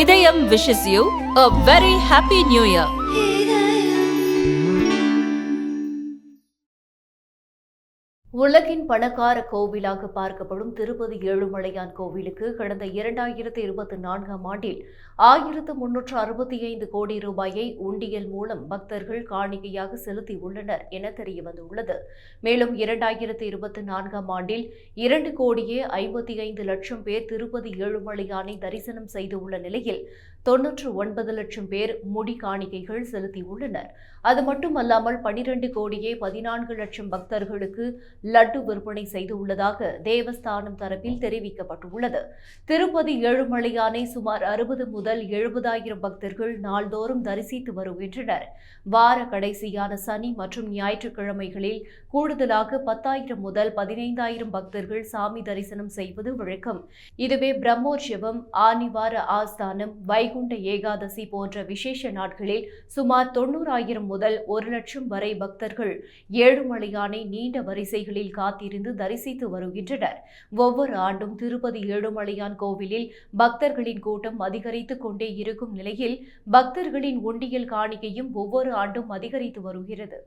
இதயம் wishes you a very happy new year. உலகின் பணக்கார கோவிலாக பார்க்கப்படும் திருப்பதி ஏழுமலையான் கோவிலுக்கு கடந்த 2024ஆம் ஆண்டில் 1365 கோடி ரூபாயை உண்டியல் மூலம் பக்தர்கள் காணிக்கையாக செலுத்தியுள்ளனர் என தெரியவந்துள்ளது. மேலும் 2024ஆம் ஆண்டில் 2,55 லட்சம் பேர் திருப்பதி ஏழுமலையானை தரிசனம் செய்துள்ள நிலையில் 99 லட்சம் பேர் முடி காணிக்கைகள் செலுத்தியுள்ளனர். அது மட்டுமல்லாமல் 12,14 லட்சம் பக்தர்களுக்கு லட்டு விற்பனை செய்துள்ளதாக தேவஸ்தானம் தரப்பில் தெரிவிக்கப்பட்டுள்ளது. திருப்பதி ஏழுமலையானை சுமார் 60 முதல் 70,000 பக்தர்கள் நாள்தோறும் தரிசித்து வருகின்றனர். வார கடைசியான சனி மற்றும் ஞாயிற்றுக்கிழமைகளில் கூடுதலாக 10,000 முதல் 15,000 பக்தர்கள் சாமி தரிசனம் செய்வது வழக்கம். இதுவே பிரம்மோற்சவம், ஆனிவார ஆஸ்தானம், வைகுண்ட ஏகாதசி போன்ற விசேஷ நாட்களில் சுமார் 90,000 முதல் 1 லட்சம் வரை பக்தர்கள் ஏழுமலையானை நீண்ட வரிசைகளில் காத்திருந்து தரிசித்து வருகின்றனர். ஒவ்வொரு ஆண்டும் திருப்பதி ஏழுமலையான் கோவிலில் பக்தர்களின் கூட்டம் அதிகரித்துக் கொண்டே இருக்கும் நிலையில் பக்தர்களின் உண்டியல் காணிக்கையும் ஒவ்வொரு ஆண்டும் அதிகரித்து வருகிறது.